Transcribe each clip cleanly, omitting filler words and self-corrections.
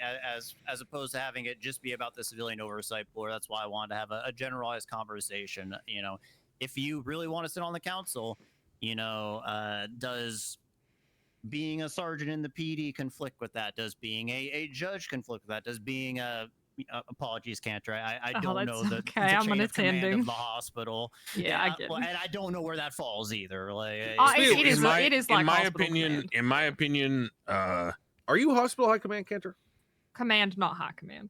as opposed to having it just be about the civilian oversight board. That's why I wanted to have a generalized conversation. If you really want to sit on the council, does being a sergeant in the PD conflict with that? Does being a judge conflict with that? Does being apologies, Cantor. I don't know the chain of command of the hospital. Yeah, I get it. And I don't know where that falls either. Like, it is like in my hospital opinion. command. In my opinion, are you hospital high command, Cantor? Command, not high command.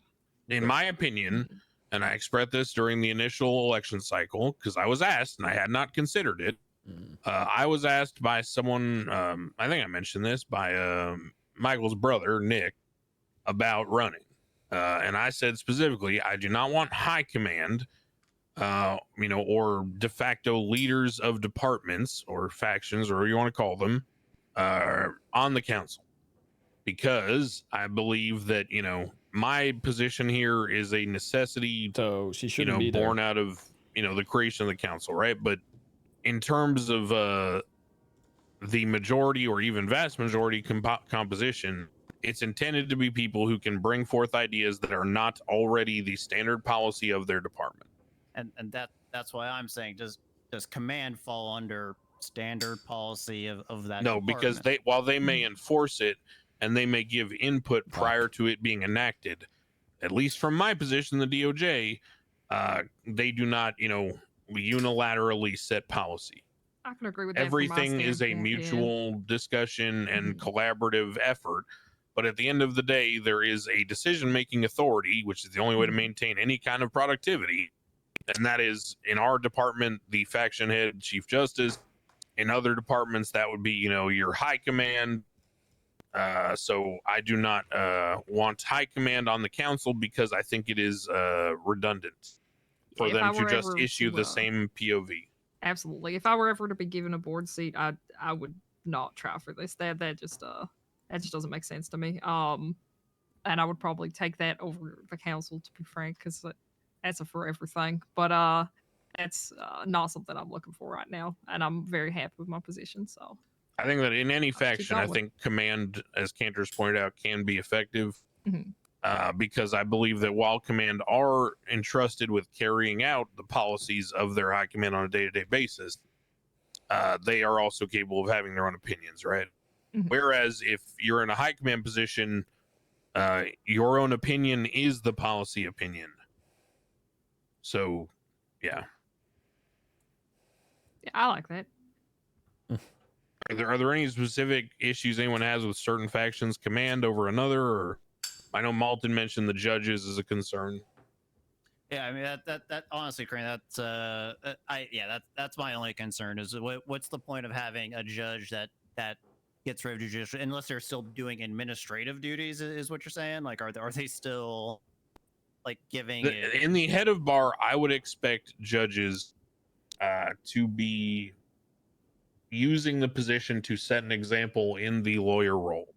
In my opinion, and I expressed this during the initial election cycle because I was asked and I had not considered it. I was asked by someone, I think I mentioned this, by Michael's brother, Nick, about running. And I said specifically, I do not want high command, or de facto leaders of departments or factions, or you want to call them, on the council. Because I believe that, my position here is a necessity, so she shouldn't be born out of, the creation of the council, right? But in terms of the majority or even vast majority composition, it's intended to be people who can bring forth ideas that are not already the standard policy of their department. And that's why I'm saying, does command fall under standard policy of that department? Because while they may enforce it and they may give input prior to it being enacted, at least from my position, the DOJ, they do not, unilaterally set policy. I can agree with that. Everything is a mutual discussion and collaborative effort. But at the end of the day, there is a decision-making authority, which is the only way to maintain any kind of productivity. And that is, in our department, the faction head, chief justice. In other departments, that would be, your high command. So I do not want high command on the council because I think it is redundant for them to just issue the same POV. Absolutely. If I were ever to be given a board seat, I would not try for this. That just doesn't make sense to me. And I would probably take that over the council, to be frank, because that's a forever thing. But that's not something I'm looking for right now, and I'm very happy with my position. So I think that in any faction, I think command, as Cantor's pointed out, can be effective. Because I believe that while command are entrusted with carrying out the policies of their high command on a day-to-day basis, they are also capable of having their own opinions, right? Whereas if you're in a high command position, your own opinion is the policy opinion. So, yeah. Yeah, I like that. Are there any specific issues anyone has with certain factions command over another? Or I know Malton mentioned the judges as a concern. Yeah, I mean that honestly, Crane, that's my only concern is what's the point of having a judge that gets rid of judicial unless they're still doing administrative duties, is what you're saying? Like, are they still like giving in the head of bar? I would expect judges to be using the position to set an example in the lawyer role.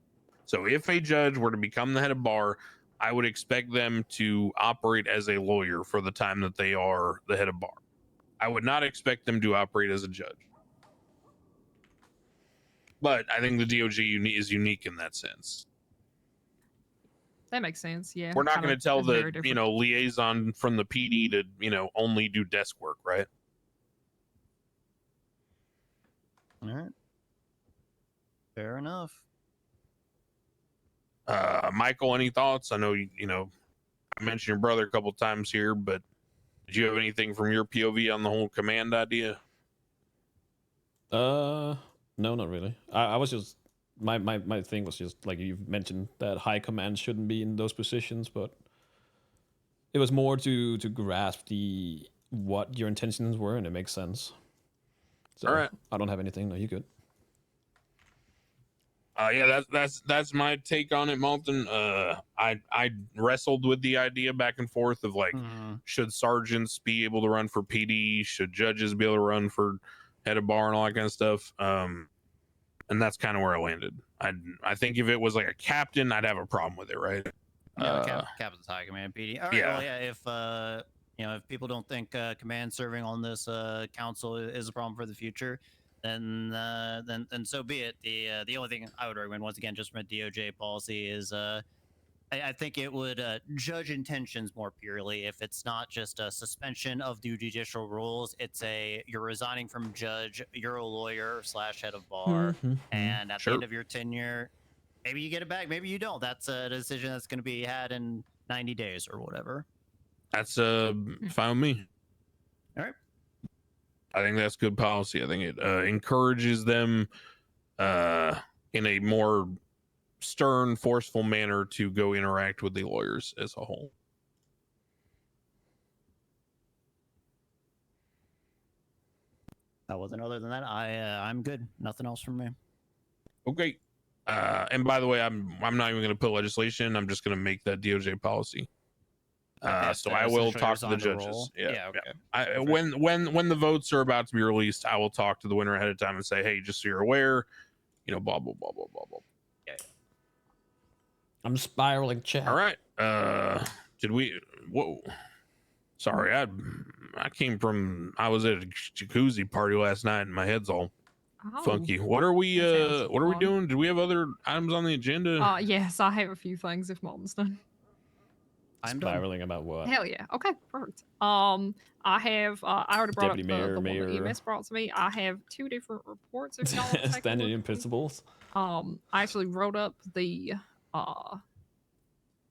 So if a judge were to become the head of bar, I would expect them to operate as a lawyer for the time that they are the head of bar. I would not expect them to operate as a judge. But I think the DOJ is unique in that sense. That makes sense, yeah. We're not going to tell the, liaison from the PD to, only do desk work, right? All right. Fair enough. Michael, any thoughts? I know I mentioned your brother a couple times here, but did you have anything from your POV on the whole command idea? No, not really. I was just my thing was just like you mentioned that high command shouldn't be in those positions, but it was more to grasp what your intentions were, and it makes sense. So, all right, I don't have anything. No, you good? Yeah, that's my take on it, Malton. I wrestled with the idea back and forth of like, should sergeants be able to run for PD? Should judges be able to run for head of bar and all that kind of stuff? And that's kind of where I landed. I think if it was like a captain, I'd have a problem with it, right? Yeah, captain's high command PD. All right, yeah. Well, yeah, if people don't think command serving on this council is a problem for the future, then so be it. The only thing I would recommend, once again, just from a DOJ policy, is I think it would judge intentions more purely if it's not just a suspension of the judicial rules. It's you're resigning from judge, you're a lawyer / head of bar, and at the end of your tenure, maybe you get it back, maybe you don't. That's a decision that's going to be had in 90 days or whatever. That's fine with me. All right. I think that's good policy. I think it encourages them in a more stern, forceful manner to go interact with the lawyers as a whole. That wasn't other than that. I'm good. Nothing else from me. Okay. And by the way, I'm not even going to put legislation. I'm just going to make that DOJ policy. So I will talk to the judges. Yeah. Okay. When the votes are about to be released, I will talk to the winner ahead of time and say, hey, just so you're aware, blah blah blah blah blah blah. Yeah. I'm spiraling, chat. All right. Did we? Whoa. Sorry, I was at a jacuzzi party last night and my head's all funky. What are we doing? Did we have other items on the agenda? Yes, I have a few things if Martin's done. I'm spiraling about what? Hell yeah. Okay, perfect. I have I already brought Deputy up Mayor, the one that EMS brought to me. I have 2 different reports if y'all want to take standing in principles. I actually wrote up the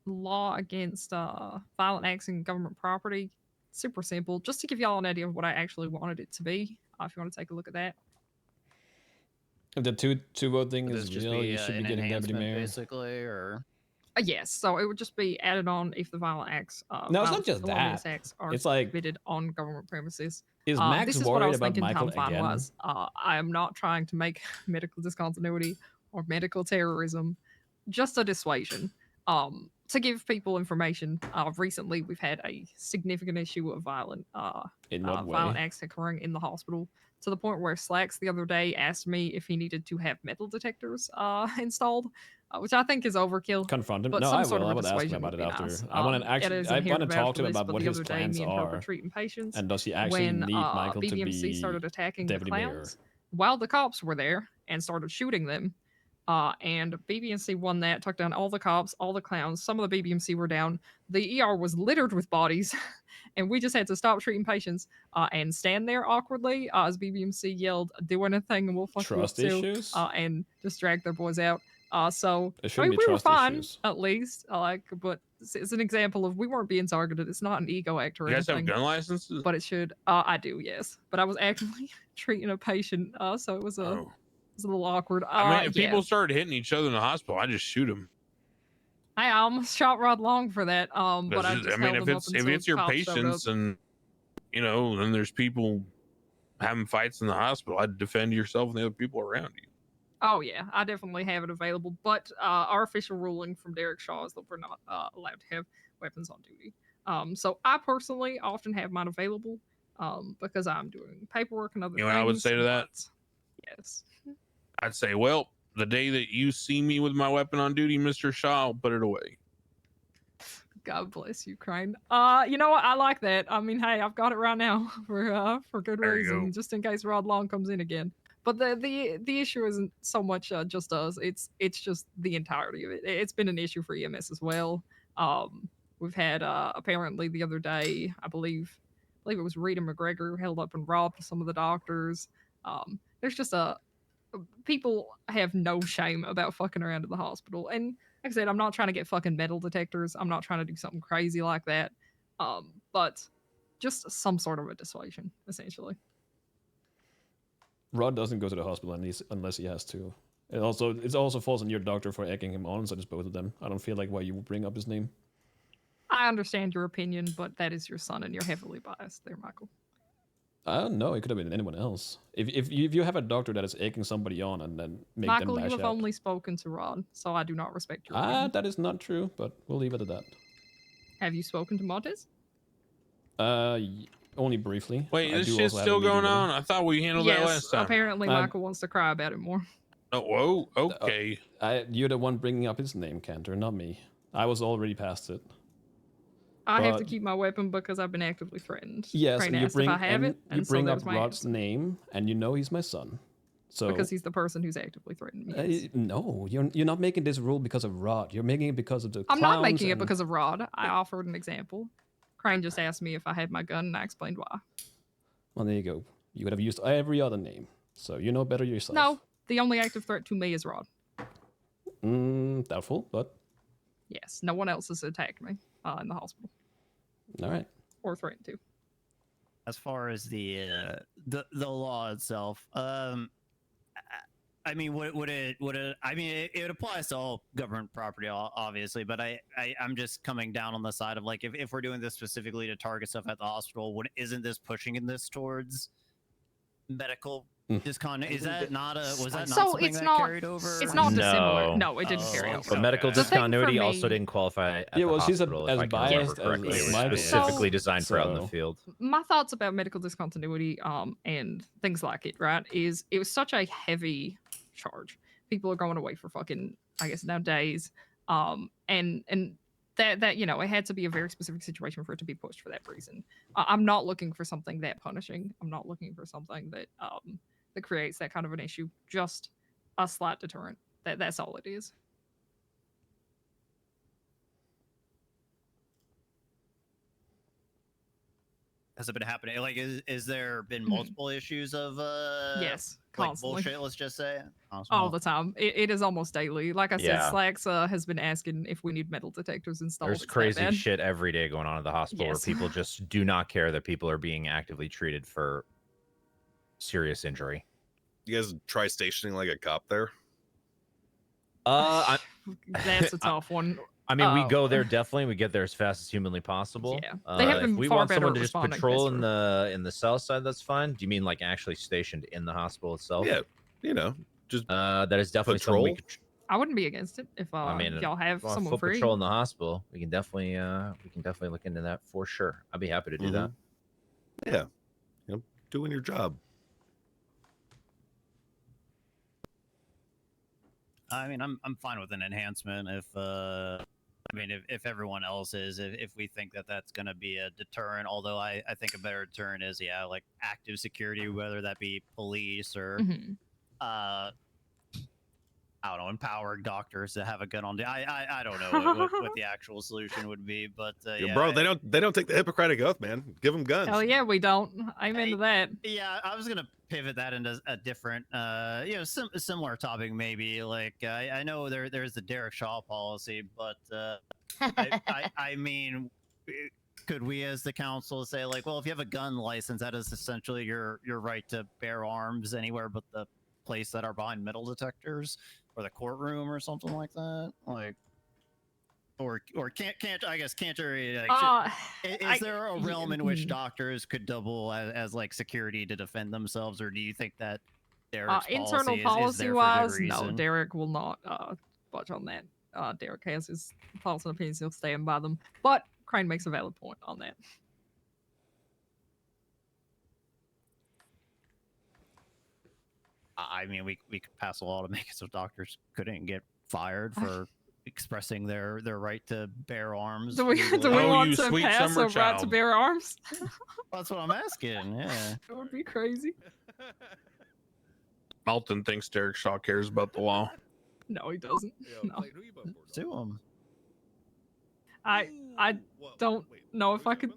law against violent acts in government property. Super simple, just to give y'all an idea of what I actually wanted it to be. If you want to take a look at that. If the two vote thing is real, you should be getting deputy mayor, basically, or yes. So it would just be added on if the violent acts. No, it's not just that. Acts are it's like committed on government premises. Is Max this is worried what I was about thinking Michael again? again? I am not trying to make medical discontinuity or medical terrorism, just a dissuasion. To give people information, recently we've had a significant issue of violent acts occurring in the hospital, to the point where Slacks the other day asked me if he needed to have metal detectors installed, which I think is overkill. Confront him. But No, some I sort will. of I would ask him about it after. Nice. I want to talk to him about what his plans are. Patients, and does he actually need Michael BBMC to be started attacking the deputy clowns mayor? while the cops were there and started shooting them. And BBMC won that, took down all the cops, all the clowns. Some of the BBMC were down. The ER was littered with bodies, and we just had to stop treating patients and stand there awkwardly as BBMC yelled, "Do anything and we'll fuck trust you up issues? too," and just drag their boys out. So we were fine issues. at least. But it's an example of we weren't being targeted. It's not an ego act or you guys anything. have gun licenses? But it should. I do, yes. But I was actually treating a patient, so it was a. It's a little awkward. I mean, if people started hitting each other in the hospital, I just shoot them. I almost shot Rod Long for that. But if it's your patients and then there's people having fights in the hospital, I'd defend yourself and the other people around you. Oh yeah, I definitely have it available. But our official ruling from Derek Shaw is that we're not allowed to have weapons on duty. So I personally often have mine available because I'm doing paperwork and other things. You know what I would say to that? Yes. I'd say, well, the day that you see me with my weapon on duty, Mr. Shaw, I'll put it away. God bless Ukraine. You know what? I like that. I mean, hey, I've got it right now for good reason, just in case Rod Long comes in again. But the issue isn't so much just us. It's just the entirety of it. It's been an issue for EMS as well. We've had apparently the other day, I believe it was Rita McGregor held up and robbed some of the doctors. There's just people have no shame about fucking around in the hospital. And like I said, I'm not trying to get fucking metal detectors. I'm not trying to do something crazy like that. But just some sort of a dissuasion, essentially. Rod doesn't go to the hospital unless he has to. It also falls on your doctor for egging him on, so just both of them. I don't feel like why you would bring up his name. I understand your opinion, but that is your son, and you're heavily biased there, Michael. I don't know. It could have been anyone else. If you have a doctor that is egging somebody on and then make Michael, them lash out. you have only spoken to Rod, so I do not respect your opinion. That is not true, but we'll leave it at that. Have you spoken to Montez? Only briefly. Wait, this shit's still going on? I thought we handled that last time. Apparently Michael wants to cry about it more. Oh, whoa, okay. You're the one bringing up his name, Cantor, not me. I was already past it. I have to keep my weapon because I've been actively threatened. Yes, and you bring up Rod's name, and you know he's my son. So because he's the person who's actively threatened me. Yes. no, you're not making this rule because of Rod. You're making it because of the I'm not clowns making it and- because of Rod. I offered an example. Crane just asked me if I had my gun, and I explained why. Well, there you go. You would have used every other name, so you know better yourself. No, the only active threat to me is Rod. Doubtful, but Yes, no one else has attacked me in the hospital all right. or threatened to. As far as the law itself, I mean, would it? I mean, it applies to all government property, obviously. But I'm just coming down on the side of like, if we're doing this specifically to target stuff at the hospital, isn't this pushing in this towards medical discontinuity? Is that not a? Was that not So something it's that not- carried over? It's not dissimilar. No. No, it didn't Oh, carry okay. over. But medical The thing for discontinuity also me- didn't qualify at Yeah, the well, she's hospital, as if I can biased remember as correctly. It was Michael. specifically So- designed for out in the so- field. My thoughts about medical discontinuity and things like it, right, is it was such a heavy charge. People are going away for fucking, I guess, now days. And that you know, it had to be a very specific situation for it to be pushed for that reason. I'm not looking for something that punishing. I'm not looking for something that that creates that kind of an issue. Just a slight deterrent. That's all it is. Has it been happening? Like, is there been Mhm. multiple issues of Yes, like constantly. bullshit? Let's just say All the time. It is almost daily. Like I said, Yeah. Slacks has been asking if we need metal detectors installed. There's It's that crazy bad. shit every day going on at the hospital Yes. where people just do not care that people are being actively treated for serious injury. You guys try stationing like a cop there? That's a tough one. I mean, we Oh. go there definitely. We get there as fast as humanly possible. Yeah. They have If been we far want better someone at to just responding, patrol that's in the south side, that's fine. Do you mean like actually stationed in the hospital itself? Yeah, you know, just That is definitely something we patrol. could. I wouldn't be against it if I mean, y'all have on someone foot free. patrol in the hospital. We can definitely look into that for sure. I'd be happy to do that. yeah, you know, doing your job. I mean, I'm fine with an enhancement if I mean if everyone else is, if we think that that's going to be a deterrent. Although I think a better deterrent is like active security, whether that be police or Mhm. I don't know, empowering doctors to have a gun on. I don't know what the actual solution would be, but yeah, Bro, they don't take the Hippocratic Oath, man. Give them guns. Hell yeah, we don't. I'm into that. Yeah, I was gonna pivot that into a different, similar topic maybe. Like I know there's the Derek Shaw policy, but I mean, could we as the council say like, well, if you have a gun license, that is essentially your right to bear arms anywhere but the place that are behind metal detectors or the courtroom or something like that, like. Or can't I guess can't there like, is there a realm in which doctors could double as like security to defend themselves, or do you think that Derek's internal policy is there policy for good wise, no, reason? Derek will not budge on that. Derek has his thoughts and opinions, he'll stand by them. But Crane makes a valid point on that. I mean, we could pass a law to make it so doctors couldn't get fired for expressing their right to bear arms. Do we legally. Oh, want you to sweet pass a summer right to child. bear arms? That's what I'm asking. Yeah. That would be crazy. Malton thinks Derek Shaw cares about the law. No, he doesn't. No. Sue him. I don't know if I could.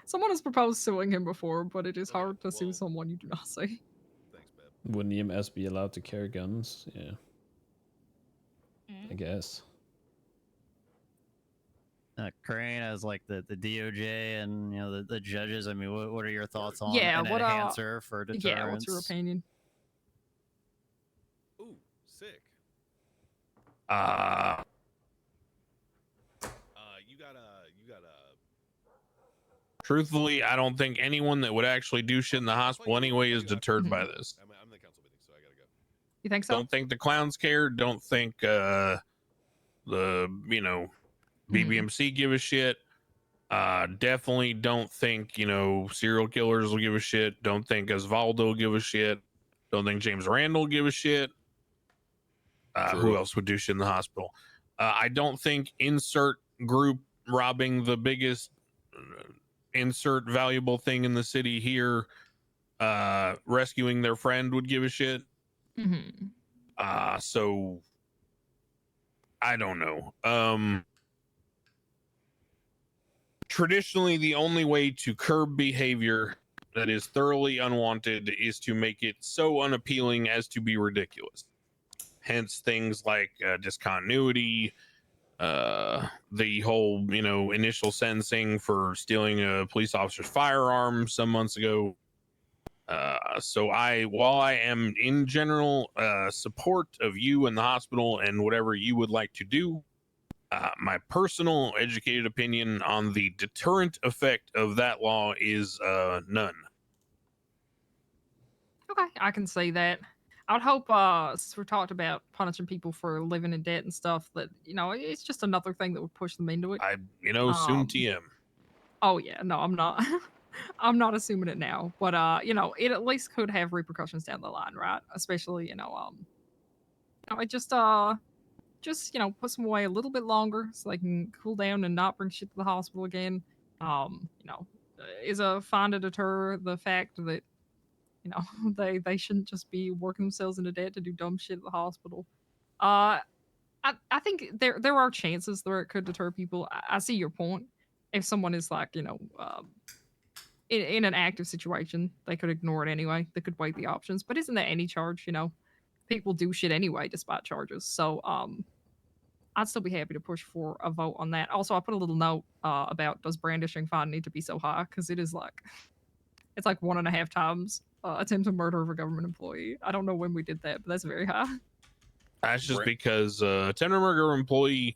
Someone has proposed suing him before, but it is hard to sue someone you do not see. Thanks, babe. Wouldn't EMS be allowed to carry guns? Yeah, I guess. Crane as like the DOJ and the judges. I mean, what are your thoughts on Yeah, an what, enhancer for deterrence? Yeah, what's your opinion? Ooh, sick. You gotta. Truthfully, I don't think anyone that would actually do shit in the hospital anyway is deterred by this. I'm in the council meeting, so I gotta go. You think so? Don't think the clowns care. Don't think the BBMC give a shit. Definitely don't think serial killers will give a shit. Don't think Osvaldo will give a shit. Don't think James Randall will give a shit. Who True. else would do shit in the hospital? I don't think insert group robbing the biggest insert valuable thing in the city here, rescuing their friend would give a shit. So I don't know. Traditionally, the only way to curb behavior that is thoroughly unwanted is to make it so unappealing as to be ridiculous. Hence things like discontinuity, the whole, initial sentencing for stealing a police officer's firearm some months ago. So while I am in general support of you and the hospital and whatever you would like to do, my personal educated opinion on the deterrent effect of that law is none. Okay, I can see that. I would hope, since we talked about punishing people for living in debt and stuff, that it's just another thing that would push them into it. Soon TM. Oh yeah, no, I'm not. I'm not assuming it now, but it at least could have repercussions down the line, right? Especially, it just puts them away a little bit longer so they can cool down and not bring shit to the hospital again. Is a fine to deter the fact that they shouldn't just be working themselves into debt to do dumb shit at the hospital. I think there are chances where it could deter people. I see your point. If someone is like in an active situation, they could ignore it anyway. They could weigh the options. But isn't there any charge? People do shit anyway despite charges. So I'd still be happy to push for a vote on that. Also, I put a little note about does brandishing fine need to be so high, because it's like 1.5 times attempted murder of a government employee. I don't know when we did that, but that's very high. That's just because attempted murder employee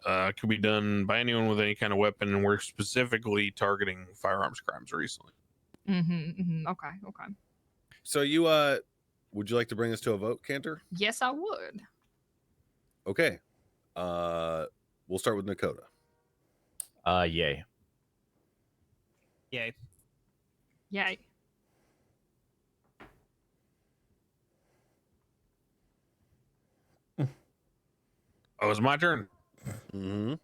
could be done by anyone with any kind of weapon, and we're specifically targeting firearms crimes recently. Okay. So you would you like to bring us to a vote, Cantor? Yes, I would. Okay. We'll start with Nakota. Yay. Yay. Yay. Oh, it's my turn. Mm-hmm.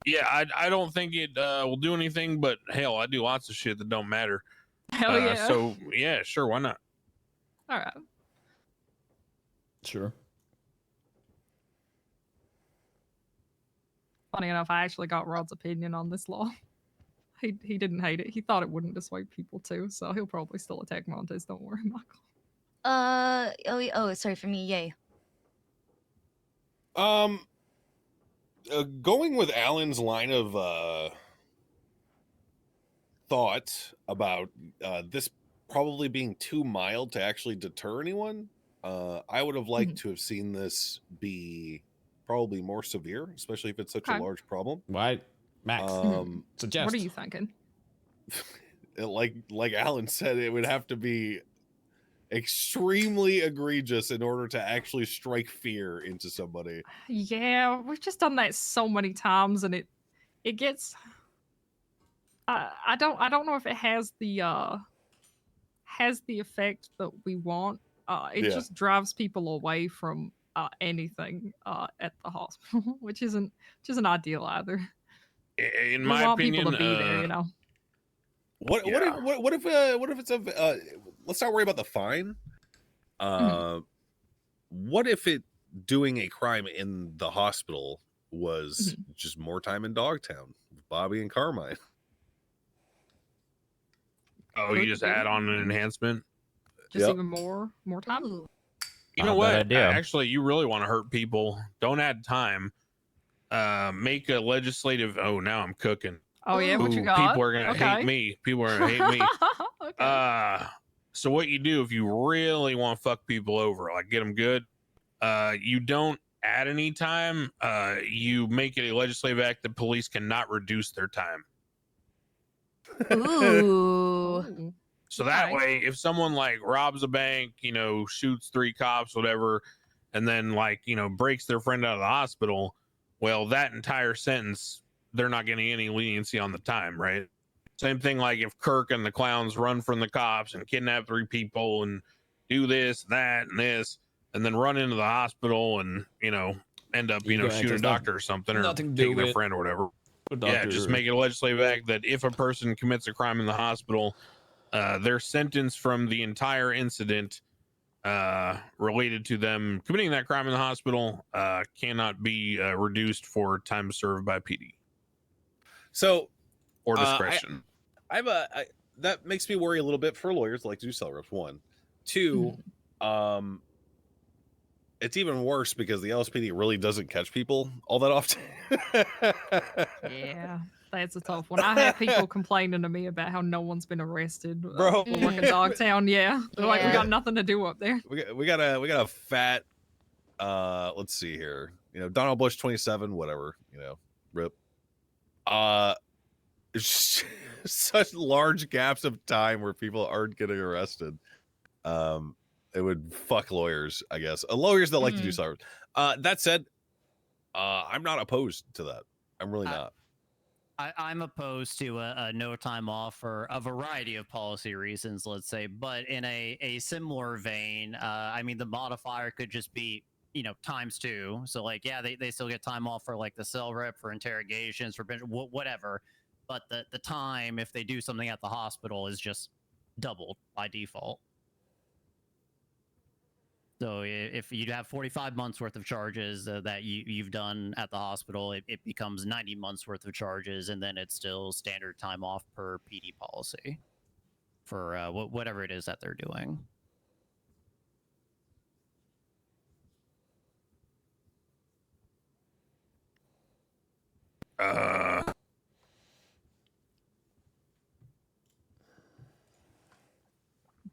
Yeah, I don't think it will do anything, but hell, I do lots of shit that don't matter. Hell yeah. So yeah, sure, why not? All right. Sure. Funny enough, I actually got Rod's opinion on this law. He didn't hate it. He thought it wouldn't dissuade people too, so he'll probably still attack Montez. Don't worry, Michael. Sorry, for me, yay. Going with Alan's line of thought about this probably being too mild to actually deter anyone, I would have liked to have seen this be probably more severe, especially if it's such a large problem. Right, Max. Suggest. What are you thinking? Like Alan said, it would have to be extremely egregious in order to actually strike fear into somebody. Yeah, we've just done that so many times, and it gets. I don't know if it has the effect that we want. It just drives people away from anything at the hospital, which isn't ideal either. In We my want opinion, people to be there, What if it's a let's not worry about the fine. What if it doing a crime in the hospital was just more time in Dogtown with Bobby and Carmine? Oh, you just add on an enhancement? Just even more time? Ooh. You know Not a what? bad idea. Actually, you really want to hurt people. Don't add time. Make a legislative. Oh, now I'm cooking. Oh yeah, what you Ooh, got? people are gonna hate me. People are gonna hate me. Okay. So what you do if you really want to fuck people over, like get them good, you don't add any time. You make it a legislative act that police cannot reduce their time. Ooh. So that Nice. way, if someone like robs a bank, shoots 3 cops, whatever, and then breaks their friend out of the hospital, well, that entire sentence, they're not getting any leniency on the time, right? Same thing like if Kirk and the clowns run from the cops and kidnap 3 people and do this, that, and this, and then run into the hospital and, end up, shooting a doctor or something or taking their friend or whatever. Yeah, just make it a legislative act that if a person commits a crime in the hospital, their sentence from the entire incident related to them committing that crime in the hospital cannot be reduced for time served by PD So or discretion. that makes me worry a little bit for lawyers that like to do cell reps. One, two, it's even worse because the LSPD really doesn't catch people all that often. Yeah, that's a tough one. I have people complaining to me about how no one's been arrested Bro. for working Dogtown. Yeah, they're like, we Yeah. got nothing to do up there. we got a fat let's see here, Donald Bush 27, whatever, rip. It's just such large gaps of time where people aren't getting arrested. It would fuck lawyers, I guess. Lawyers that like to do cyber. That said, I'm not opposed to that. I'm really not. I'm opposed to a no time off for a variety of policy reasons, let's say, but in a similar vein, I mean, the modifier could just be, ×2. So like, yeah, they still get time off for like the cell rep, for interrogations, for whatever. But the time, if they do something at the hospital, is just doubled by default. So if you have 45 months worth of charges that you've done at the hospital, it becomes 90 months worth of charges, and then it's still standard time off per PD policy for whatever it is that they're doing.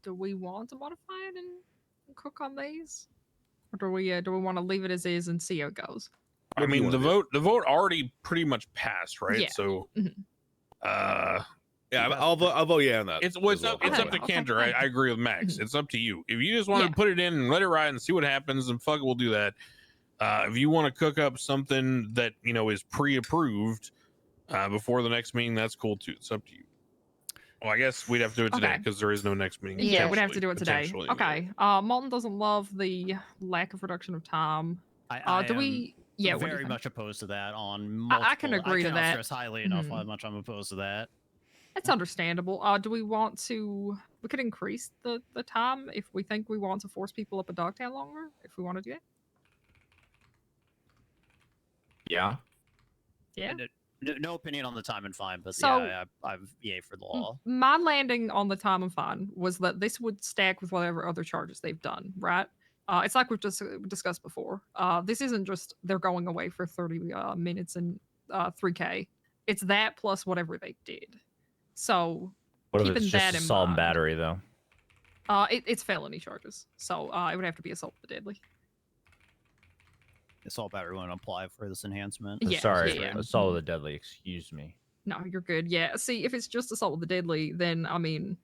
Do we want to modify it and cook on these, or do we want to leave it as is and see how it goes? I mean, the vote already pretty much passed, right? Yeah. So, yeah, I'll vote yeah on that. It's up to Cantor. I agree with Max. It's up to you. If you just want to put it in and let it ride and see what happens, then fuck it, we'll do that. If you want to cook up something that is pre-approved before the next meeting, that's cool too. It's up to you. Well, I guess we'd have to do it today because there is no next meeting. Yeah, we'd have to do it today. Potentially, Okay. Molten doesn't love the lack of reduction of time. Do we? Yeah, very much opposed to that. I can agree to that. Stress highly enough how much I'm opposed to that. It's understandable. Do we want to? We could increase the time if we think we want to force people up a Dogtown longer. If we want to do that. Yeah. Yeah. No opinion on the time and fine, but So- yeah, I've yay for the law. My landing on the time and fine was that this would stack with whatever other charges they've done, right? It's like we've just discussed before. This isn't just they're going away for 30 minutes and 3K. It's that plus whatever they did. So What if keeping it's that just in assault and mind, battery though? it's felony charges, so it would have to be assault with the deadly. Assault battery won't apply for this enhancement. Yeah, Sorry, yeah. assault with the deadly. Excuse me. No, you're good. Yeah. See, if it's just assault with the deadly, then I mean,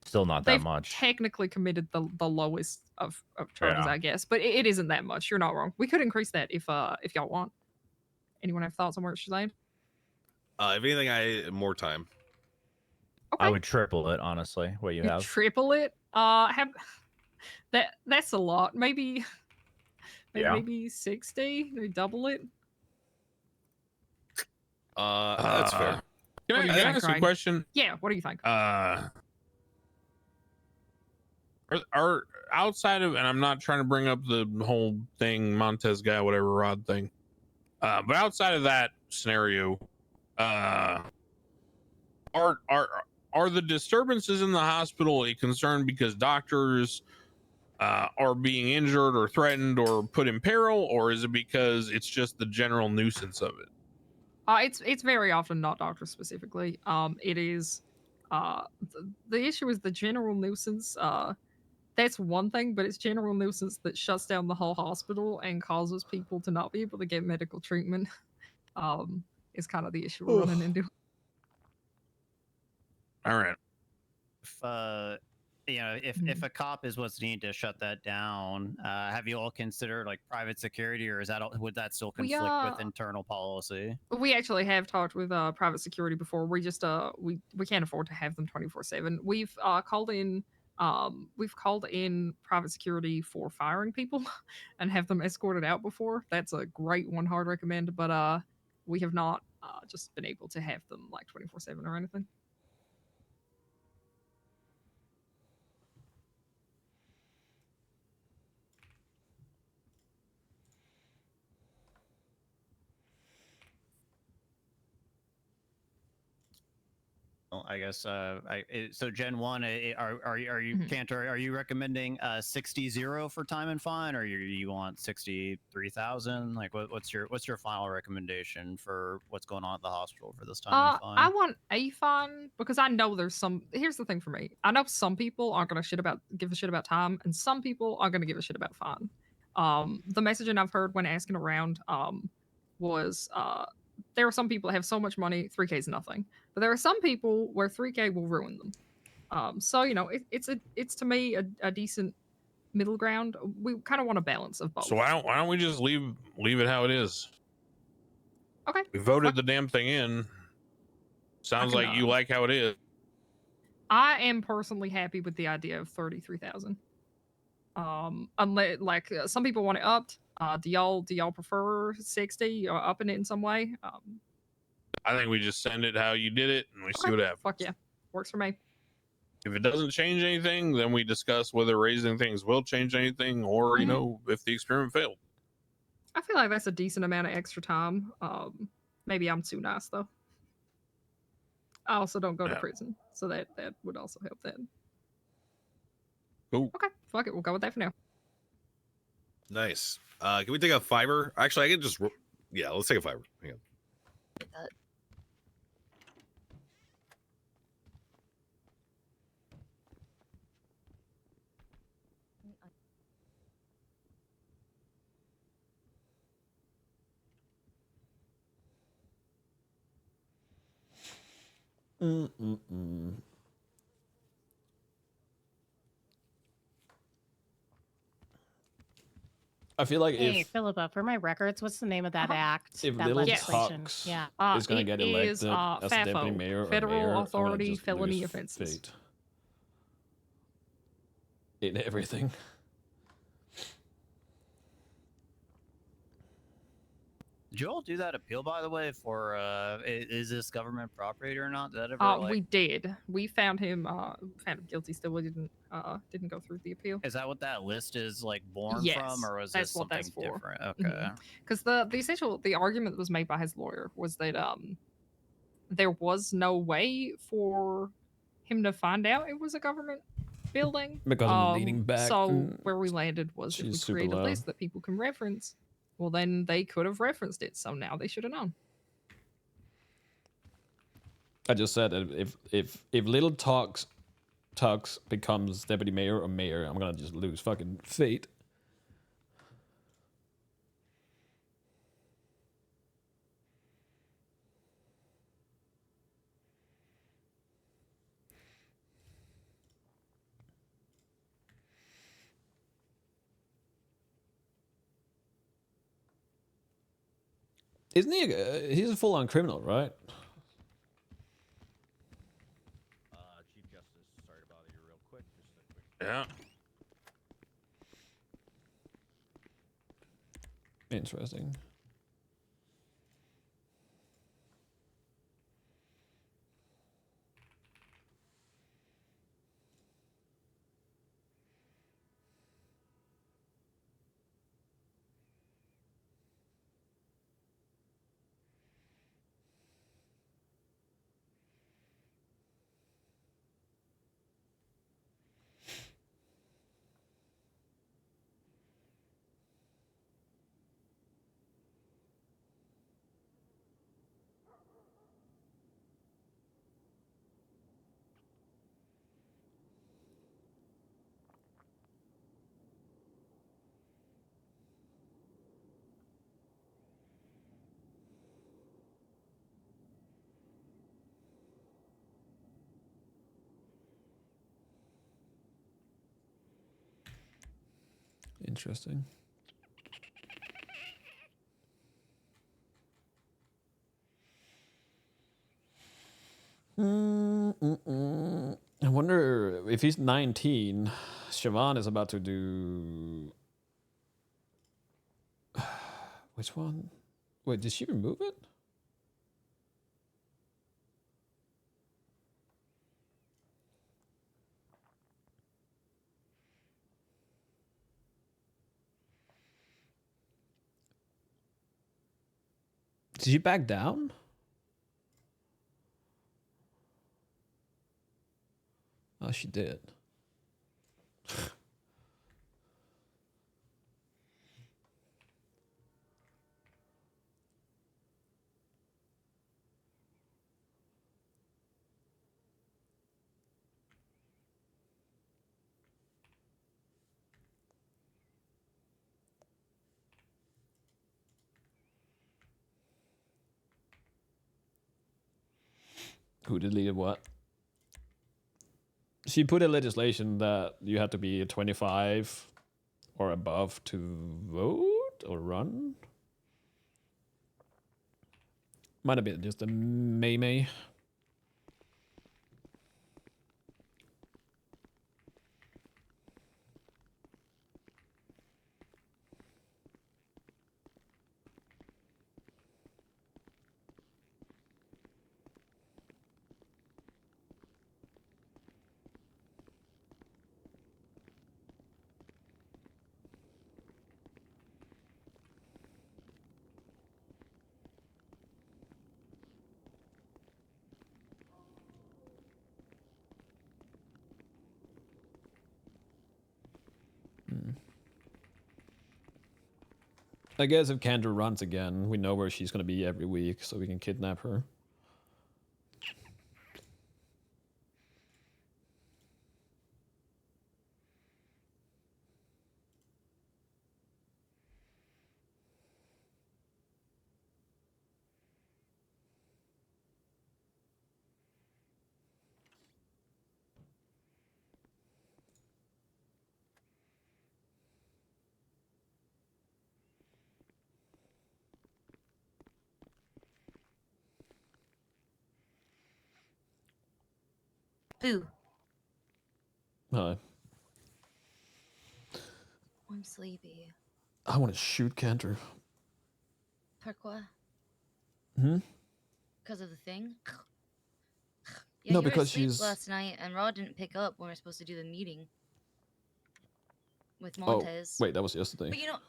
Still not that they've much. technically committed the lowest of charges, I guess, but it isn't that much. You're not wrong. We could increase that if y'all want. Anyone have thoughts on where it should land? If anything, more time. Okay. I would triple it, honestly. What you have? Triple it. That's a lot. Maybe Yeah. maybe 60. Maybe double it. That's fair. Can What do you I think, ask a Ryan? question? Yeah. What do you think? Are outside of, and I'm not trying to bring up the whole thing, Montez guy, whatever Rod thing, but outside of that scenario, are the disturbances in the hospital a concern because doctors are being injured or threatened or put in peril, or is it because it's just the general nuisance of it? It's very often not doctors specifically. It is the issue is the general nuisance. That's one thing, but it's general nuisance that shuts down the whole hospital and causes people to not be able to get medical treatment. Is kind of the issue we're running into. All right. If a cop is what's needed to shut that down, have you all considered like private security, or would that still conflict with internal policy? We actually have talked with private security before. We just we can't afford to have them 24/7. We've called in private security for firing people and have them escorted out before. That's a great one, hard recommend. But we have not just been able to have them like 24/7 or anything. Well, I guess so Gen 1, are you Mhm. Cantor, are you recommending 60-0 for time and fine, or you want 63,000? Like what's your final recommendation for what's going on at the hospital for this time and fine? I want a fine because I know there's some. Here's the thing for me. I know some people aren't gonna give a shit about time, and some people are gonna give a shit about fine. The messaging I've heard when asking around was there are some people that have so much money, 3K is nothing, but there are some people where 3K will ruin them. So you know, it's to me a decent middle ground. We kind of want a balance of both. So why don't we just leave it how it is? Okay. We voted the damn thing in. Sounds like you like how it is. I am personally happy with the idea of 33,000. Unless like some people want it upped. Do y'all prefer 60 or upping it in some way? I think we just send it how you did it, and we see what happens. Fuck yeah, works for me. If it doesn't change anything, then we discuss whether raising things will change anything, or you know, if the experiment failed. I feel like that's a decent amount of extra time. Maybe I'm too nice though. I also don't go to prison, so that would also help that. Cool. Okay, fuck it, we'll go with that for now. Nice. Can we take a fiber? Actually, I can just. Yeah, let's take a fiber. Hang on. I feel like Hey, if Philippa, for my records, what's the name of that act? if that Little legislation? Tux Yeah. is gonna It get is, elected as a deputy FAFO, mayor or Federal mayor, I'm gonna Authority just Felony lose Offenses. faith in everything. Did you all do that appeal, by the way, for is this government property or not? Did that ever We did. We found him guilty still. We didn't go through the appeal. Is that what that list is like born Yes, from, or was that's this what something that's for. different? Okay. Because the argument that was made by his lawyer was that there was no way for him to find out it was a government building Because of the leaning back. So where we landed was if we She's super create a loud. list that people can reference, well then they could have referenced it. So now they should have known. I just said that if Little Tux becomes deputy mayor or mayor, I'm gonna just lose fucking faith. Isn't he? He's a full-on criminal, right? Chief Justice, sorry to bother you real quick. Just a quick. Yeah. Interesting. Interesting. I wonder if he's 19, Siobhan is about to do... Which one? Wait, did she remove it? Did you back down? Oh, she did. Who deleted what? She put a legislation that you had to be 25 or above to vote or run. Might have been just a May. I guess if Kendra runs again, we know where she's going to be every week, so we can kidnap her. Boo. Hi. I'm sleepy. I want to shoot Kendra. Pourquoi? Hmm? Because of the thing? Yeah, No, you were because asleep she's... last night, and Rod didn't pick up when we were supposed to do the meeting with Oh, Montez. wait, that was yesterday. But you know,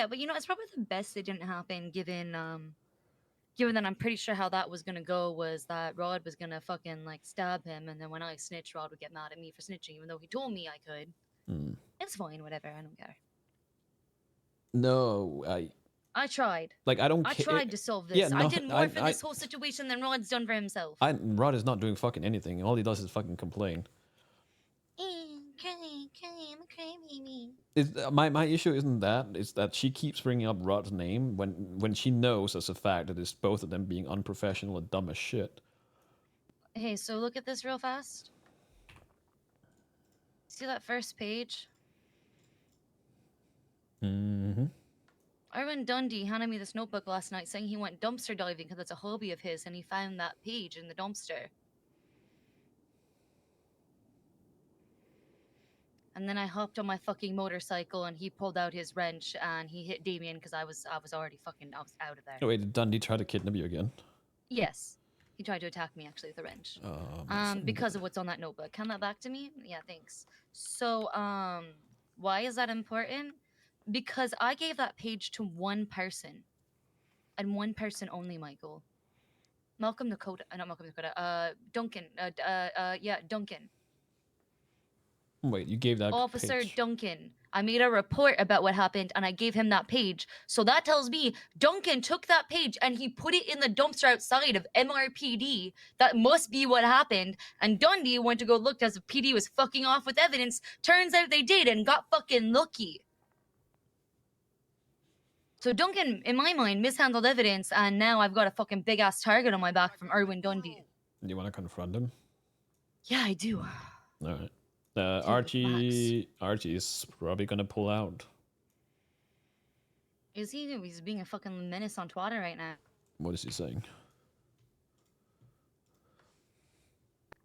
but you know, it's probably the best it didn't happen, given that I'm pretty sure how that was gonna go was that Rod was gonna fucking like stab him, and then when I snitched, Rod would get mad at me for snitching, even though he told me I could. It's fine, whatever. I don't care. No, I tried. Like, I don't I care. tried to solve this. Yeah, I no, did more for this whole situation than Rod's done for himself. Rod is not doing fucking anything. All he does is fucking complain. I'm a crybaby. My issue isn't that. It's that she keeps bringing up Rod's name when she knows as a fact that it's both of them being unprofessional and dumb as shit. Hey, so look at this real fast. See that first page? Mm-hmm. Arwen Dundee handed me this notebook last night saying he went dumpster diving because it's a hobby of his and he found that page in the dumpster. And then I hopped on my fucking motorcycle and he pulled out his wrench and he hit Damien because I was already fucking I was out of there. Oh, wait, did Dundee try to kidnap you again? Yes. He tried to attack me actually with a wrench. Because of what's on that notebook. Hand that back to me? Yeah, thanks. So, why is that important? Because I gave that page to one person. And one person only, Michael. Malcolm Dakota, not Malcolm Dakota, Duncan, Duncan. Wait, you gave that Officer page. Duncan. I made a report about what happened and I gave him that page. So that tells me Duncan took that page and he put it in the dumpster outside of MRPD. That must be what happened. And Dundee went to go look as if PD was fucking off with evidence. Turns out they did and got fucking lucky. So Duncan, in my mind, mishandled evidence and now I've got a fucking big ass target on my back from Erwin Dundee. Do you want to confront him? Yeah, I do. All right. Archie is probably gonna pull out. Is he? He's being a fucking menace on Twitter right now. What is he saying?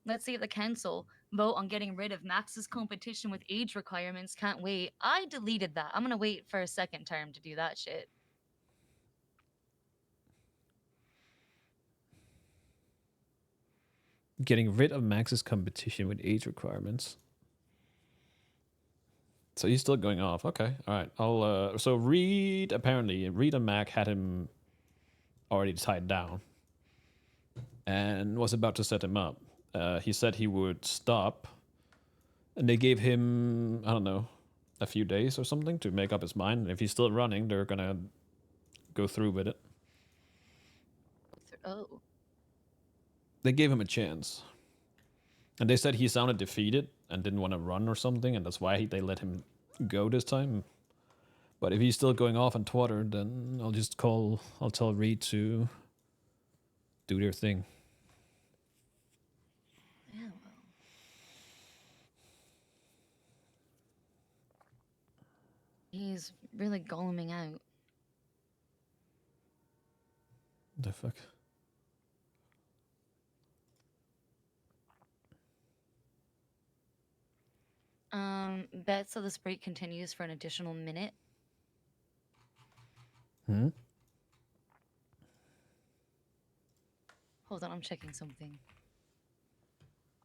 Let's see if the council vote on getting rid of Max's competition with age requirements. Can't wait. I deleted that. I'm gonna wait for a second term to do that shit. Getting rid of Max's competition with age requirements. So he's still going off. Okay, all right. So Reed and Mac had him already tied down and was about to set him up. He said he would stop, and they gave him, I don't know, a few days or something to make up his mind. If he's still running, they're gonna go through with it. Oh. They gave him a chance. And they said he sounded defeated and didn't want to run or something, and that's why they let him go this time. But if he's still going off on Twitter, then I'll tell Reed to do their thing. Yeah, well. He's really goleming out. The fuck? Bet so this break continues for an additional minute. Hmm? Hold on, I'm checking something.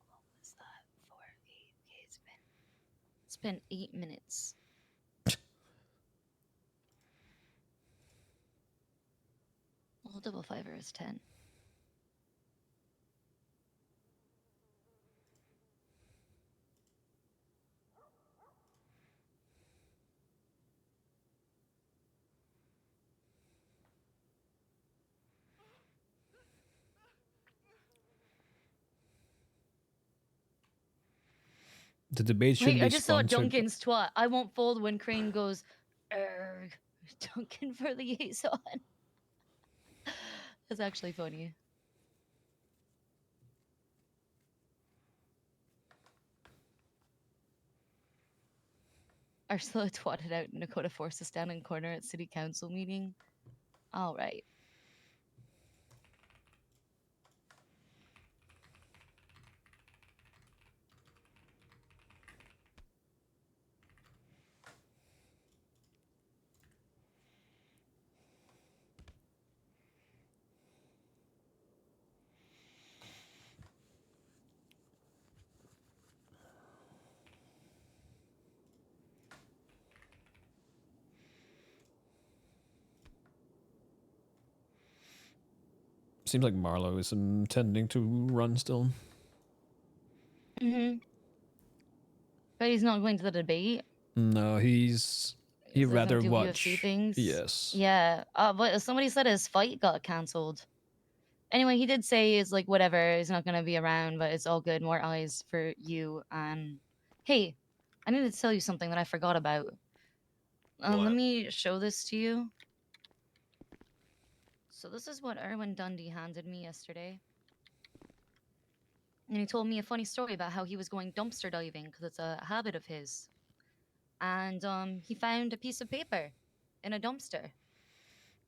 What was that? 4, 8. Okay, it's been 8 minutes. Well, double fiver is 10. The debate should Wait, be I just saw sponsored. Duncan's twat. I won't fold when Crane goes, erg. Duncan for liaison. That's actually funny. Ursula twatted out Nakota forced to stand in corner at city council meeting. All right. Seems like Marlo is intending to run still. Mm-hmm. But he's not going to the debate. No, he'd rather do watch UFC things. Yes. Yeah. But somebody said his fight got canceled. Anyway, he did say it's like whatever. He's not gonna be around, but it's all good. More eyes for you. And hey, I need to tell you something that I forgot about. Let me show this to you. So this is what Erwin Dundee handed me yesterday. And he told me a funny story about how he was going dumpster diving because it's a habit of his. And he found a piece of paper in a dumpster.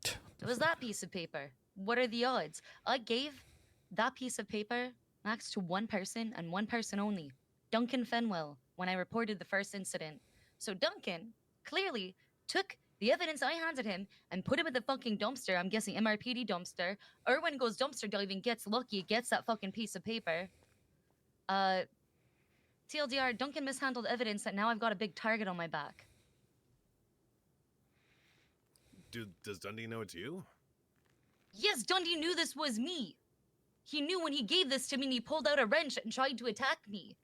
It was that piece of paper. What are the odds? I gave that piece of paper max to one person and one person only, Duncan Fenwell, when I reported the first incident. So Duncan clearly took the evidence I handed him and put him in the fucking dumpster. I'm guessing MRPD dumpster. Erwin goes dumpster diving, gets lucky, gets that fucking piece of paper. TLDR, Duncan mishandled evidence that now I've got a big target on my back. Does Dundee know it's you? Yes, Dundee knew this was me. He knew when he gave this to me and he pulled out a wrench and tried to attack me.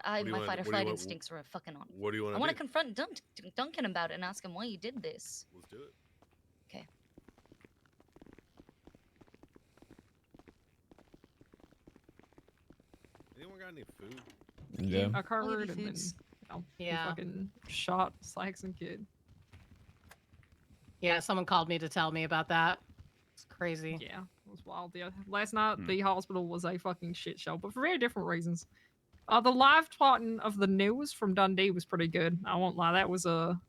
My fight or flight instincts were fucking on. What do you want to do? I want to confront Duncan about it and ask him why he did this. Let's do it. Okay. Anyone got any food? Yeah. A card and then foods. he fucking shot Saxon kid. Yeah, someone called me to tell me about that. It's crazy. Yeah, it was wild. Yeah, last night the hospital was a fucking shit show, but for very different reasons. The live twatting of the news from Dundee was pretty good. I won't lie, that was a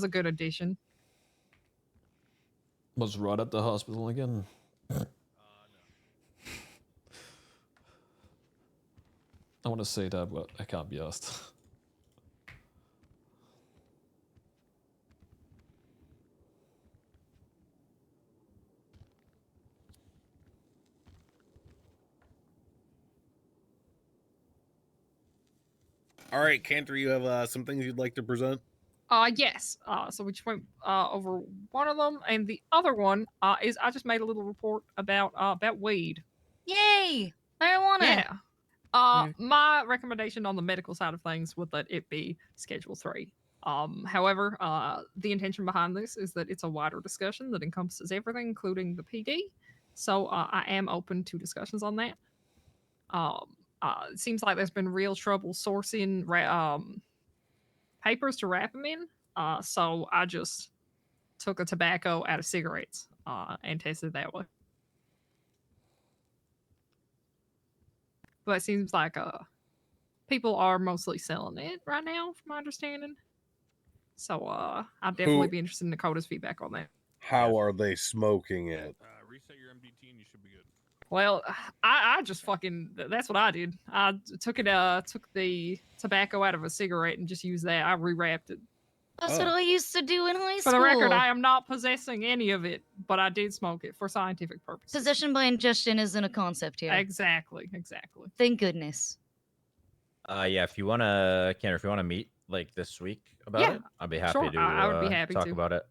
good addition. Was Rod at the hospital again? No. I want to say that, but I can't be asked. All right, Cantor, you have some things you'd like to present? Yes. So we just went over one of them, and the other one is I just made a little report about weed. Yay! Marijuana. Yeah. My recommendation on the medical side of things would let it be Schedule 3. However, the intention behind this is that it's a wider discussion that encompasses everything, including the PD. So I am open to discussions on that. It seems like there's been real trouble sourcing papers to wrap them in. So I just took the tobacco out of cigarettes and tested that way. But it seems like people are mostly selling it right now, from my understanding. So I'll definitely be interested in Dakota's feedback on that. How are they smoking it? Reset your MDT and you should be good. Well, I just fucking that's what I did. I took the tobacco out of a cigarette and just used that. I rewrapped it. That's what I used to do in high For school. the record, I am not possessing any of it, but I did smoke it for scientific purposes. Possession by ingestion isn't a concept here. Exactly. Thank goodness. Yeah, if you wanna, Ken, if you wanna meet like this week about it, I'd be happy sure. to. I would be happy talk to. about it.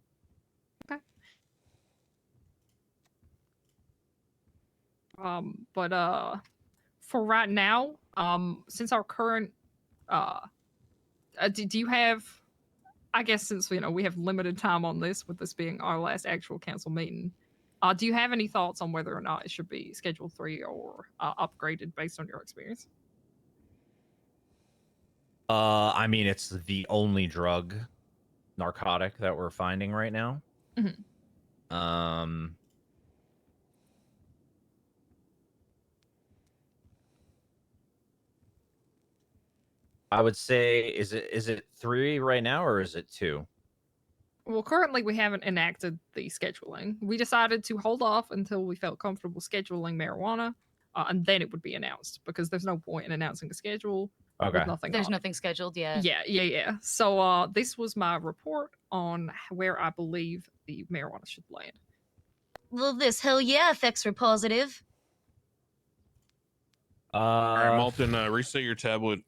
Okay. But for right now, since our current, do you have? I guess since we have limited time on this, with this being our last actual council meeting, do you have any thoughts on whether or not it should be Schedule 3 or upgraded based on your experience? I mean, it's the only narcotic that we're finding right now. Mm-hmm. I would say, is it 3 right now or is it 2? Well, currently we haven't enacted the scheduling. We decided to hold off until we felt comfortable scheduling marijuana, and then it would be announced, because there's no point in announcing a schedule with nothing. There's nothing scheduled yet. Yeah. So this was my report on where I believe the marijuana should land. Well, this hell yeah effects were positive. All right, Malton, reset your tablet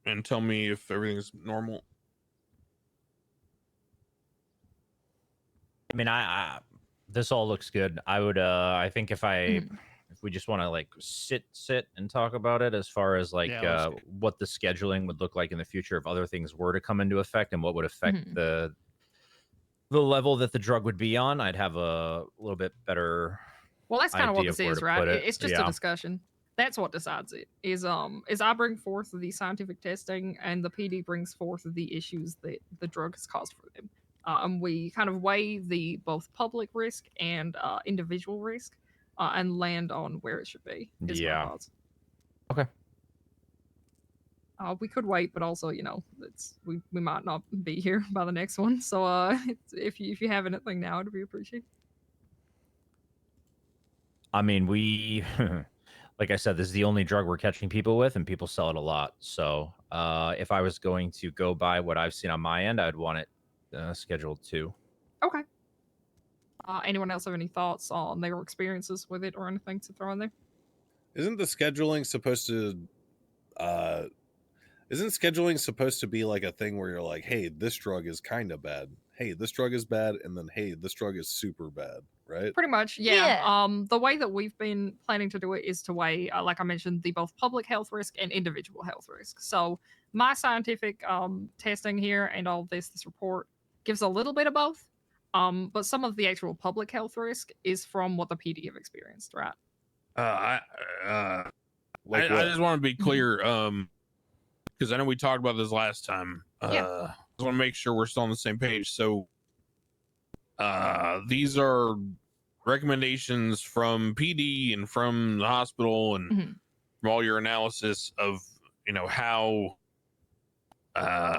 and tell me if everything's normal. I mean, I this all looks good. I would I think if we just want to like sit and talk about it, as far as like what the scheduling would look like in the future if other things were to come into effect, and what would affect the level that the drug would be on, I'd have a little bit better. Well, that's kind of what this is, right? It's just a Yeah. discussion. That's what decides it. Is I bring forth the scientific testing, and the PD brings forth the issues that the drug has caused for them. And we kind of weigh the both public risk and individual risk, and land on where it should be. Is my thoughts. Okay. We could wait, but also, we might not be here by the next one. So if you have anything now, it'd be appreciated. I mean, we, like I said, this is the only drug we're catching people with, and people sell it a lot. So if I was going to go by what I've seen on my end, I'd want it scheduled 2. Okay. Anyone else have any thoughts on their experiences with it or anything to throw in there? Isn't the scheduling supposed to be like a thing where you're like, hey, this drug is kind of bad, hey, this drug is bad, and then hey, this drug is super bad, right? Pretty much, yeah. The way that we've been planning to do it is to weigh, like I mentioned, the both public health risk and individual health risk. So my scientific testing here and all this report gives a little bit of both. But some of the actual public health risk is from what the PD have experienced, right? I just want to be clear, because I know we talked about this last time. I just want to make sure we're still on the same page. So these are recommendations from PD and from the hospital and from all your analysis of how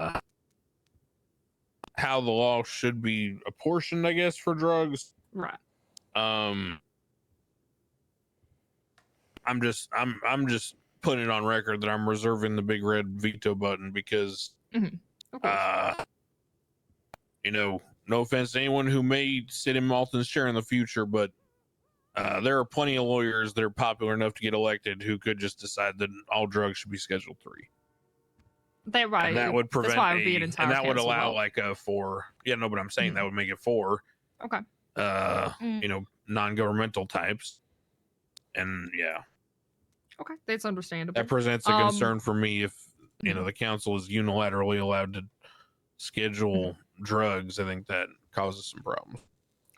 the law should be apportioned, I guess, for drugs. Right. I'm just putting it on record that I'm reserving the big red veto button because no offense to anyone who may sit in Malton's chair in the future, but there are plenty of lawyers that are popular enough to get elected who could just decide that all drugs should be Schedule 3. That right. And that would prevent That's why it would be an entire and that would council allow vote. like a 4. Yeah, no, but I'm saying that would make it 4. Okay. You know, non-governmental types. And yeah, Okay, that's understandable. that presents a concern for me if you know the council is unilaterally allowed to schedule drugs. I think that causes some problems.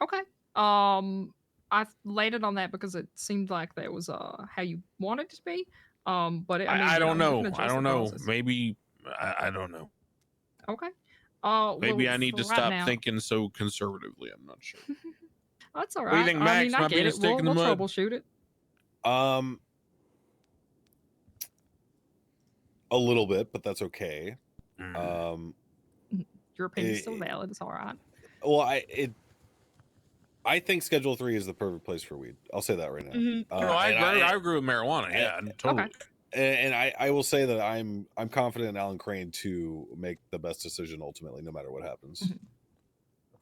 Okay. I landed on that because it seemed like that was how you wanted it to be. But I mean, I don't you can know. adjust I don't the know. process. Maybe I don't know. Okay. Maybe well, I need to for right stop now, thinking so conservatively. I'm not sure. that's all What do you right. think, I Max? mean, I Might be get a it. stick in the We'll mud? troubleshoot it. A little bit, but that's okay. Your opinion's still valid. It's all right. Well, I think Schedule 3 is the perfect place for weed. I'll say that right now. No, I agree with marijuana. Yeah, totally. And I will say that I'm confident in Alan Crane to make the best decision ultimately, no matter what happens.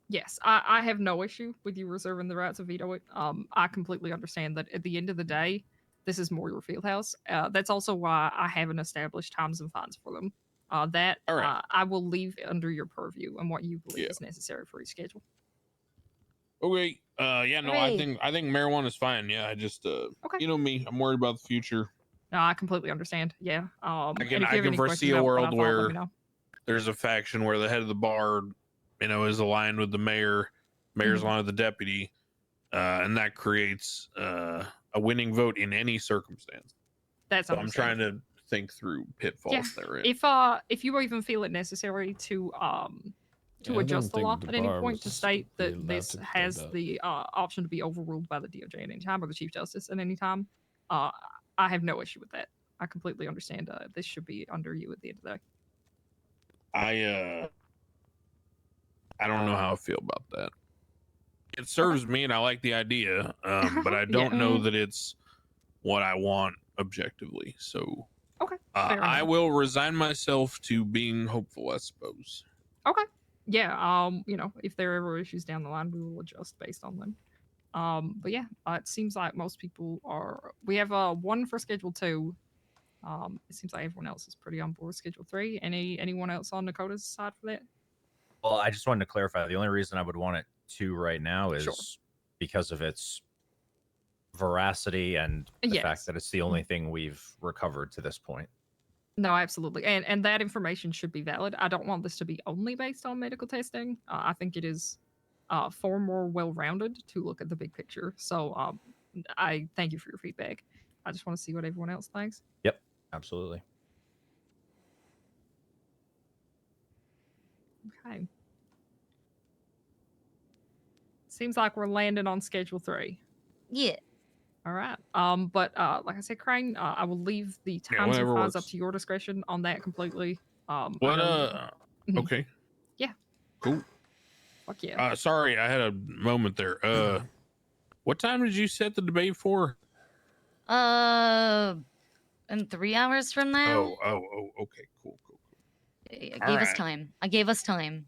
Yes, I have no issue with you reserving the right to veto it. I completely understand that at the end of the day, this is more your field house. That's also why I haven't established times and fines for them. I will leave under your purview and what you believe is necessary for each schedule. Okay. Yeah. No. I think marijuana is fine. Yeah. I just you know me. I'm worried about the future. No, I completely understand. Yeah. I and can if you have any foresee questions a about what I world thought, let where me know. there's a faction where the head of the bar, you know, is aligned with the mayor, mayor's aligned with the deputy, and that creates a winning vote in any circumstance. That's so I'm trying to think through pitfalls there. If you even feel it necessary to adjust the law at any point to state that this has the option to be overruled by the DOJ at any time or the Chief Justice at any time, I have no issue with that. I completely understand. This should be under you at the end of the day. I don't know how I feel about that. It serves me, and I like the idea, but I don't know that it's what I want objectively. So, I will resign myself to being hopeful, I suppose. Okay. Yeah. You know, if there are ever issues down the line, we will adjust based on them. But yeah, it seems like most people are. We have one for Schedule 2. It seems like everyone else is pretty on board with Schedule 3. Anyone else on Dakota's side for that? Well, I just wanted to clarify. The only reason I would want it 2 right now is because of its veracity and the fact that it's the only thing we've recovered to this point. No, absolutely. And that information should be valid. I don't want this to be only based on medical testing. I think it is far more well-rounded to look at the big picture. So I thank you for your feedback. I just want to see what everyone else thinks. Yep, absolutely. Okay. Seems like we're landing on Schedule 3. Yeah. All right. But like I said, Crane, I will leave the times and fines up to your discretion on that completely. Okay. Yeah. Cool. Fuck yeah. Sorry, I had a moment there. What time did you set the debate for? In 3 hours from now. Okay, cool. I gave us time.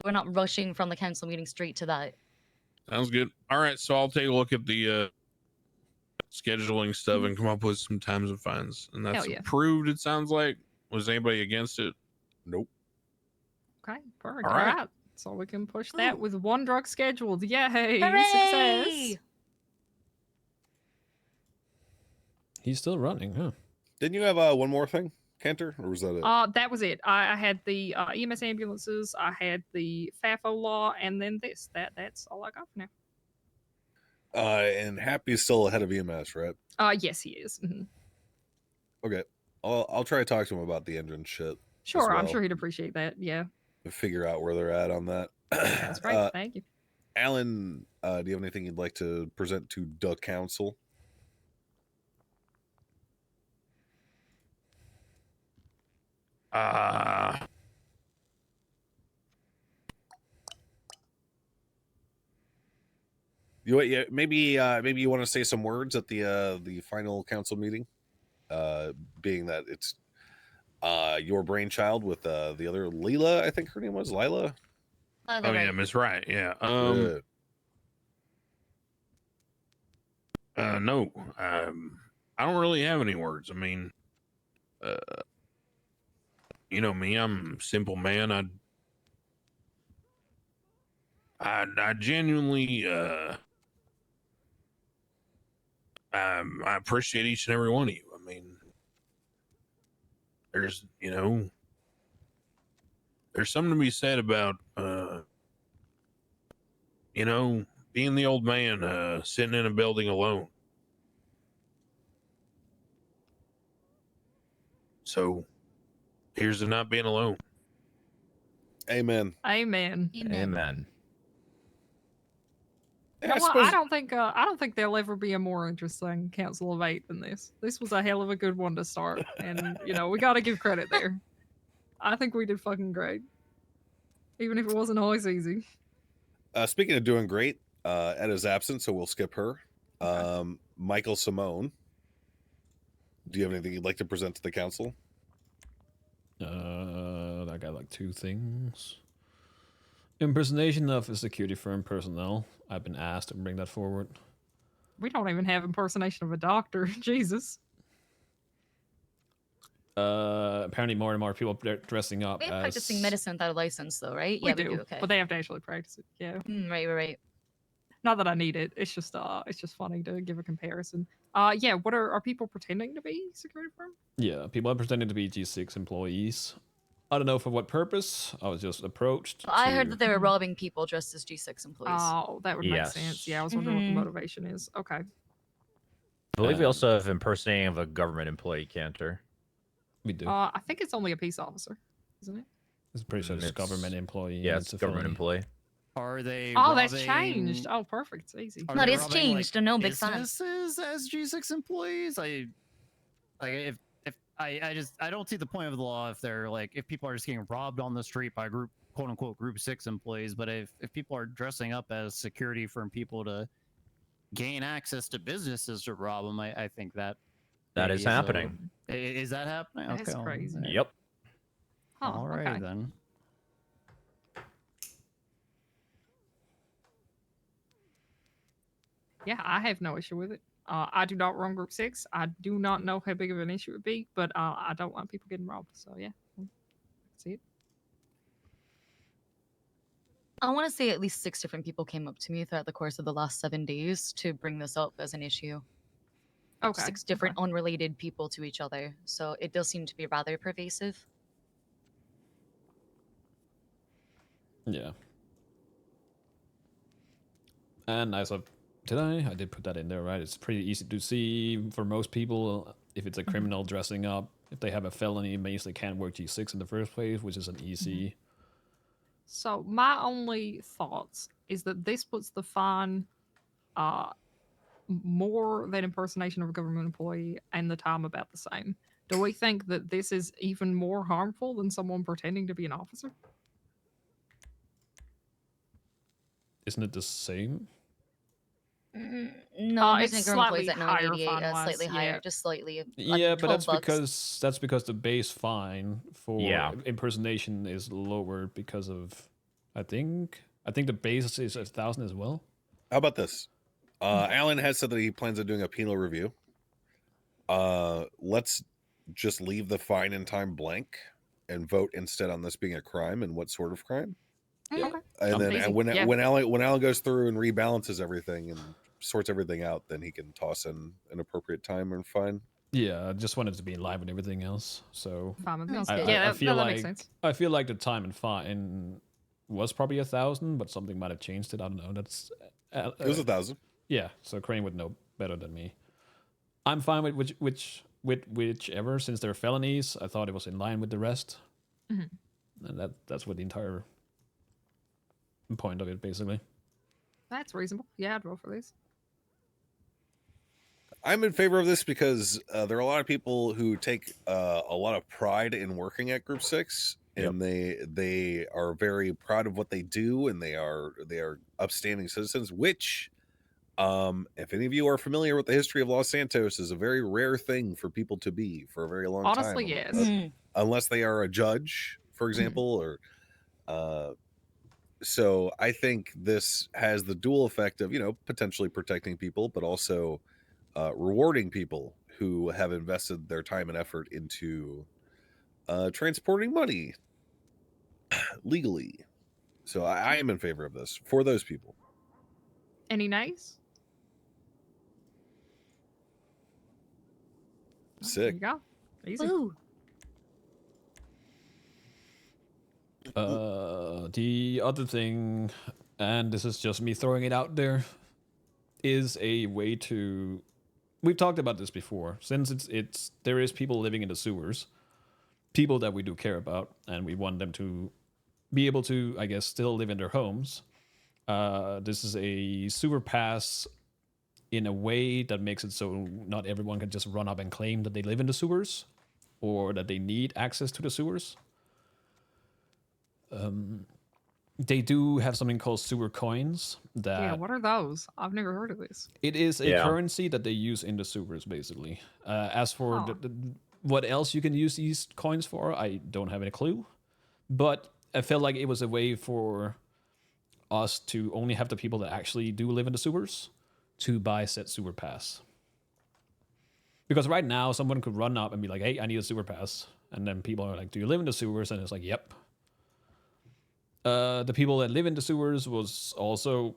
We're not rushing from the council meeting straight to that. Sounds good. All right, so I'll take a look at the scheduling stuff and come up with some times and fines. And that's approved, it sounds like. Was anybody against it? Nope. Okay, perfect. All right. So we can push that with one drug scheduled. Yay! Success! He's still running, huh? Didn't you have one more thing, Cantor, or was that it? That was it. I had the EMS ambulances, I had the FAFO law, and then this. That's all I got for now. And Happy's still ahead of EMS, right? Yes, he is. Okay, I'll try to talk to him about the engine shit. Sure, I'm sure he'd appreciate that. Yeah. Figure out where they're at on that. That's great. Thank you. Alan, do you have anything you'd like to present to the council? Maybe you want to say some words at the final council meeting, being that it's your brainchild with the other Leela, I think her name was Lila. Yeah, Miss Wright. Yeah. No. I don't really have any words. I mean, you know me, I'm a simple man. I genuinely I appreciate each and every one of you. I mean, there's there's something to be said about being the old man sitting in a building alone. So here's to not being alone. Amen. Amen. Amen. You know what? I don't think there'll ever be a more interesting Council of Eight than this. This was a hell of a good one to start, and we got to give credit there. I think we did fucking great, even if it wasn't always easy. Speaking of doing great, Etta's absent, so we'll skip her. Okay. Michael Simone, do you have anything you'd like to present to the council? I got like 2 things. Impersonation of a security firm personnel. I've been asked to bring that forward. We don't even have impersonation of a doctor. Jesus. Apparently more and more people are dressing up We're as... practicing medicine without a license, though, right? We do. Okay. But they have to actually practice it. Yeah. Right. Not that I need it. It's just funny to give a comparison. Yeah. What are people pretending to be security firm? Yeah, people are pretending to be G6 employees. I don't know for what purpose. I was just approached. I heard that they were robbing people dressed as G6 employees. Oh, that would make sense. Yeah, I was wondering what the motivation is. Okay. I believe we also have impersonating of a government employee, Cantor. We do. I think it's only a peace officer, isn't it? It's pretty sure it's government employee. Yeah, it's a government employee. Are they? Oh, that's changed. Oh, perfect. It's easy. No, it's changed. No, big fan. Businesses as G6 employees. I don't see the point of the law if they're if people are just getting robbed on the street by quote unquote group 6 employees, but if people are dressing up as security from people to gain access to businesses to rob them, I think that is happening. Is that happening? That's crazy. Yep. Huh, all right, okay. then. Yeah, I have no issue with it. I do not run Group 6. I do not know how big of an issue it would be, but I don't want people getting robbed. So, yeah, see it. I want to say at least 6 different people came up to me throughout the course of the last 7 days to bring this up as an issue. Okay. 6 different unrelated people to each other. So it does seem to be rather pervasive. Yeah. And as of today, I did put that in there, right? It's pretty easy to see for most people if it's a criminal dressing up. If they have a felony, it means they can't work G6 in the first place, which is an easy. So my only thoughts is that this puts the fine more than impersonation of a government employee and the time about the same. Do we think that this is even more harmful than someone pretending to be an officer? Isn't it the same? No, it's slightly at higher 988, fine-wise, slightly higher, yeah. just slightly. Yeah, but that's $12. because the base fine for impersonation is lower because of I think the base is 1,000 as well. How about this? Alan has said that he plans on doing a penal review. Let's just leave the fine and time blank and vote instead on this being a crime and what sort of crime. Okay. And then when Alan goes through and rebalances everything and sorts everything out, then he can toss in an appropriate time and fine. Yeah, I just wanted to be in line with everything else. So I feel like makes sense. I feel like the time and fine was probably 1,000, but something might have changed it. I don't know. That's it was 1,000. Yeah, so Crane would know better than me. I'm fine with whichever, since they're felonies. I thought it was in line with the rest, and that's what the entire point of it, basically. That's reasonable. Yeah, I'd vote for this. I'm in favor of this because there are a lot of people who take a lot of pride in working at Group 6, and they are very proud of what they do, and they are upstanding citizens. Which, if any of you are familiar with the history of Los Santos, is a very rare thing for people to be for a very long time. Honestly, yes. Unless they are a judge, for example, or. So I think this has the dual effect of, potentially protecting people, but also rewarding people who have invested their time and effort into transporting money legally. So I am in favor of this for those people. Any nays? There Sick. you go. Easy. Woo. The other thing, and this is just me throwing it out there, is a way to. We've talked about this before. Since there is people living in the sewers, people that we do care about, and we want them to be able to, I guess, still live in their homes. This is a sewer pass in a way that makes it so not everyone can just run up and claim that they live in the sewers or that they need access to the sewers. They do have something called sewer coins. Yeah, what are those? I've never heard of this. It is a currency that they use in the sewers, basically. As for what else you can use these coins for, I don't have any clue. But I felt like it was a way for us to only have the people that actually do live in the sewers to buy said sewer pass. Because right now, someone could run up and be like, hey, I need a sewer pass. And then people are like, do you live in the sewers? And it's like, yep. The people that live in the sewers was also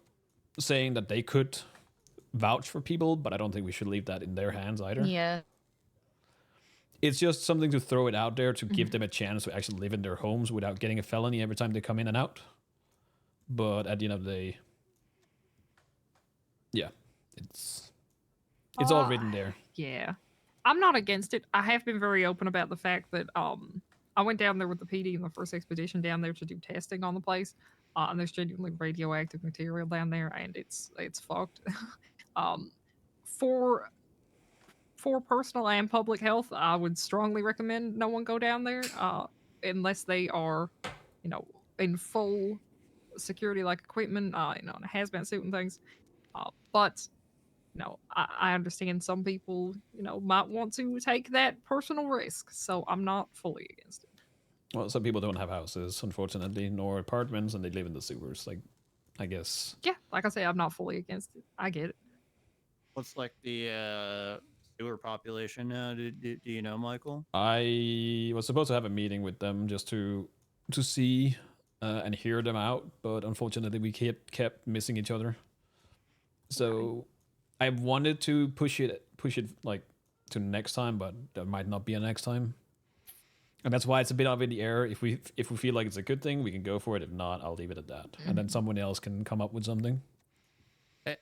saying that they could vouch for people, but I don't think we should leave that in their hands either. Yeah. It's just something to throw it out there to give them a chance to actually live in their homes without getting a felony every time they come in and out. But at the end of the day, yeah, it's all written there. Yeah. I'm not against it. I have been very open about the fact that I went down there with the PD in the first expedition down there to do testing on the place. And there's genuinely radioactive material down there, and it's fucked. For personal and public health, I would strongly recommend no one go down there unless they are, in full security like equipment, in a hazmat suit and things. But I understand some people, might want to take that personal risk, so I'm not fully against it. Well, some people don't have houses, unfortunately, nor apartments, and they live in the sewers. Like, I guess. Yeah, like I say, I'm not fully against it. I get it. What's like the sewer population now? Do you know, Michael? I was supposed to have a meeting with them just to see and hear them out, but unfortunately, we kept missing each other. So I wanted to push it like to next time, but there might not be a next time. And that's why it's a bit up in the air. If we feel like it's a good thing, we can go for it. If not, I'll leave it at that. And then someone else can come up with something.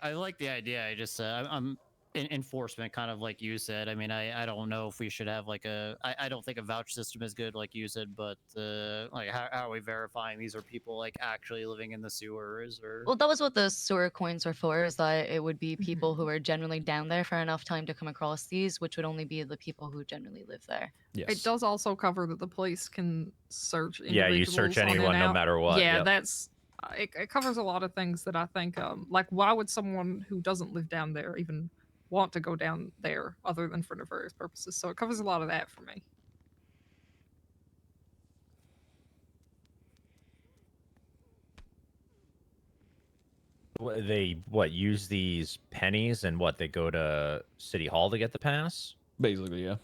I like the idea. I just I'm in enforcement, kind of like you said. I mean, I don't know if we should have like I don't think a vouch system is good, like you said, but like how are we verifying these are people like actually living in the sewers? Or Well, that was what the sewer coins were for, is that it would be people who are generally down there for enough time to come across these, which would only be the people who generally live there. Yes. It does also cover that the police can search. Yeah, you search anyone no matter what. Yeah, yep. that's it covers a lot of things that I think like why would someone who doesn't live down there even want to go down there other than for nefarious purposes? So it covers a lot of that for me. They use these pennies and they go to City Hall to get the pass? Basically, yeah.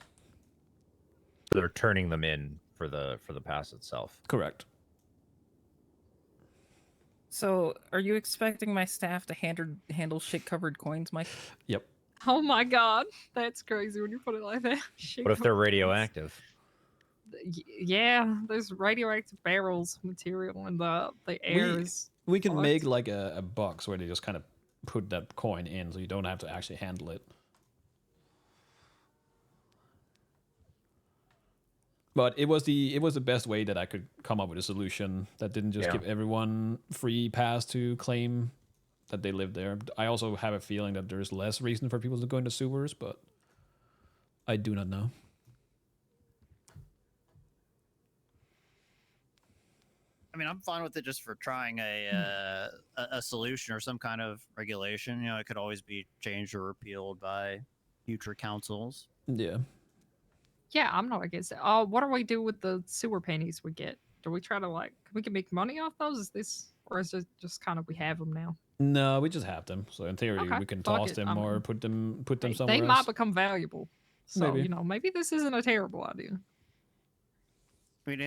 They're turning them in for the pass itself. Correct. So, are you expecting my staff to handle shit-covered coins, Mike? Yep. Oh my god, that's crazy when you put it like that. What if they're radioactive? Yeah, there's radioactive barrels material in the air. We can make like a box where they just kind of put that coin in, so you don't have to actually handle it. But it was the best way that I could come up with a solution that didn't just give everyone free pass to claim that they live there. I also have a feeling that there's less reason for people to go into sewers, but I do not know. I mean, I'm fine with it just for trying a solution or some kind of regulation. It could always be changed or repealed by future councils. Yeah. Yeah, I'm not against it. Oh, what do we do with the sewer pennies we get? Do we try to we can make money off those? Is this, or is it just kind of we have them now? No, we just have them. So in theory, we can toss them or put them somewhere They else. might become valuable. So Maybe. maybe this isn't a terrible idea. We didn't